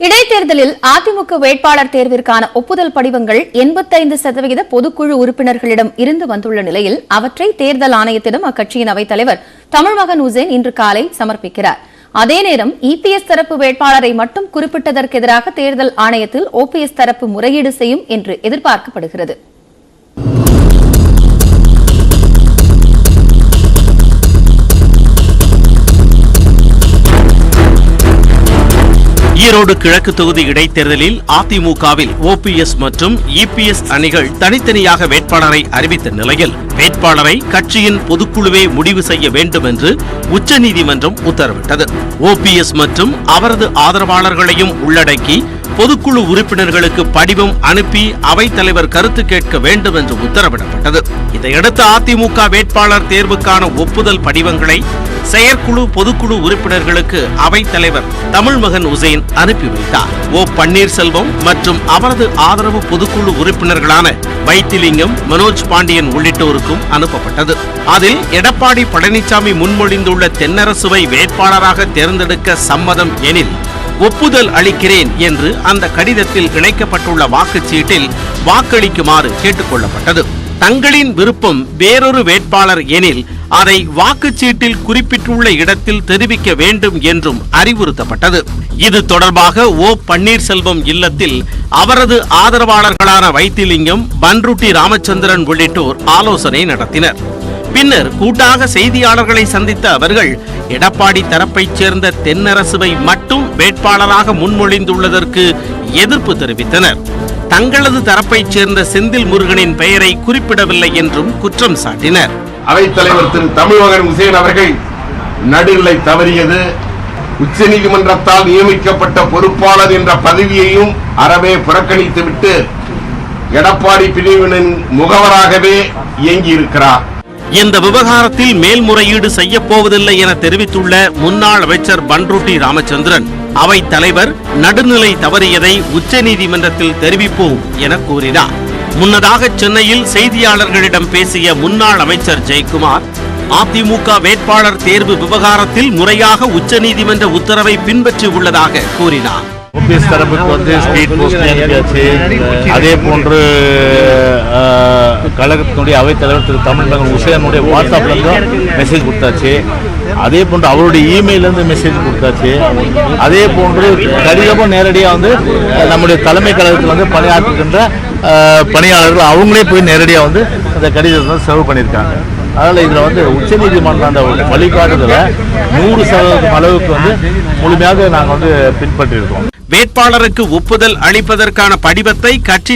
இடைத்தேர்தலில் அதிமுக வேட்பாளர் தேர்விற்கான ஒப்புதல் படிவங்கள் 85% பொதுக்குழு உறுப்பினர்களிடம் இருந்து வந்துள்ள நிலையில் அவற்றை தேர்தல் ஆணையத்திடம் அக்கட்சியின் அவைத்தலைவர் தமிழ்மகன் உசேன் இன்று காலை சமர்ப்பிக்கிறார். அதே நேரம் இபிஎஸ் தரப்பு வேட்பாளரை மட்டும் குறிப்பிட்டதற்கு எதிராக தேர்தல் ஆணையத்தில் ஓபிஎஸ் தரப்பு முறையீடு செய்யும் என்று எதிர்பார்க்கப்படுகிறது. ஈரோடு கிழக்கு தொகுதி இடைத்தேர்தலில் அதிமுகவில் ஓபிஎஸ் மற்றும் இபிஎஸ் அணிகள் தனித்தனியாக வேட்பாளரை அறிவித்த நிலையில் வேட்பாளரை கட்சியின் பொதுக்குழுவே முடிவு செய்ய வேண்டும் என்று உச்சநீதிமன்றம் உத்தரவிட்டது. ஓபிஎஸ் மற்றும் அவரது ஆதரவாளர்களையும் உள்ளடக்கி பொதுக்குழு உறுப்பினர்களுக்கு படிவம் அனுப்பி அவைத்தலைவர் கருத்து கேட்க வேண்டும் என்று உத்தரவிடப்பட்டது. இதையடுத்து அதிமுக வேட்பாளர் தேர்வுக்கான ஒப்புதல் படிவங்களை செயற்குழு பொதுக்குழு உறுப்பினர்களுக்கு அவைத்தலைவர் தமிழ்மகன் உசேன் அனுப்பி வைத்தார். ஓ பன்னீர்செல்வம் மற்றும் அவரது ஆதரவு பொதுக்குழு உறுப்பினர்களான வைத்திலிங்கம், மனோஜ் பாண்டியன் உள்ளிட்டோருக்கும் அனுப்பப்பட்டது. அதில் எடப்பாடி பழனிசாமி முன்மொழிந்துள்ள தென்னரசுவை வேட்பாளராக தேர்ந்தெடுக்க சம்மதம் எனில் ஒப்புதல் அளிக்கிறேன் என்று அந்த கடிதத்தில் இணைக்கப்பட்டுள்ள வாக்குச்சீட்டில் வாக்களிக்குமாறு கேட்டுக் கொள்ளப்பட்டது. தங்களின் விருப்பம் வேறொரு வேட்பாளர் எனில் அதை வாக்குச்சீட்டில் குறிப்பிட்டுள்ள இடத்தில் தெரிவிக்க வேண்டும் என்றும் அறிவுறுத்தப்பட்டது. இது தொடர்பாக ஓ பன்னீர்செல்வம் இல்லத்தில் அவரது ஆதரவாளர்களான வைத்திலிங்கம், பன்ருட்டி ராமச்சந்திரன் உள்ளிட்டோர் ஆலோசனை நடத்தினர். பின்னர் கூட்டாக செய்தியாளர்களை சந்தித்த அவர்கள் எடப்பாடி தரப்பைச் சேர்ந்த தென்னரசுவை மட்டும் வேட்பாளராக முன்மொழிந்துள்ளதற்கு எதிர்ப்பு தெரிவித்தனர். தங்களது தரப்பைச் சேர்ந்த செந்தில் முருகனின் பெயரை குறிப்பிடவில்லை என்றும் குற்றம் சாட்டினர். அவைத்தலைவர் திரு தமிழ்மகன் உசேன் அவர்கள் நடுநிலை தவறியது, உச்சநீதிமன்றத்தால் நியமிக்கப்பட்ட பொறுப்பாளர் என்ற பதவியையும் அறவே புறக்கணித்துவிட்டு எடப்பாடி பிரிவினின் முகவராகவே இயங்கியிருக்கிறார். இந்த விவகாரத்தில் மேல்முறையீடு செய்யப்போவதில்லை என தெரிவித்துள்ள முன்னாள் அமைச்சர் பன்ருட்டி ராமச்சந்திரன், அவை தலைவர் நடுநிலை தவறியதை உச்சநீதிமன்றத்தில் தெரிவிப்போம் என கூறினார். முன்னதாக சென்னையில் செய்தியாளர்களிடம் பேசிய முன்னாள் அமைச்சர் ஜெயக்குமார், அதிமுக வேட்பாளர் தேர்வு விவகாரத்தில் முறையாக உச்சநீதிமன்ற உத்தரவை பின்பற்றி உள்ளதாக கூறினார். ஓபிஎஸ் தரப்புக்கு ஸ்பீட் போஸ்ட் அனுப்பியாச்சு. அதே போன்று கழகத்தினுடைய அவைத்தலைவர் திரு தமிழ்மகன் உசேனுடைய வாட்ஸ்அப்ல இருந்து மெசேஜ் கொடுத்தாச்சு. அதே போன்று அவருடைய இமெயிலிருந்து மெசேஜ் கொடுத்தாச்சு. அதே போன்று கடிதமும் நேரடியாக நம்முடைய தலைமை கழகத்தில் பணியாற்றுகின்ற பணியாளர்கள் அவங்களே போய் நேரடியாக அந்த கடிதத்தை சர்வ் பண்ணியிருக்காங்க. அதனால் இதில் உச்சநீதிமன்றம் அந்த வழிகாட்டுதலை 100% அளவுக்கு முழுமையாக நாங்கள் பின்பற்றியிருக்கோம். வேட்பாளருக்கு ஒப்புதல் அளிப்பதற்கான படிவத்தை கட்சி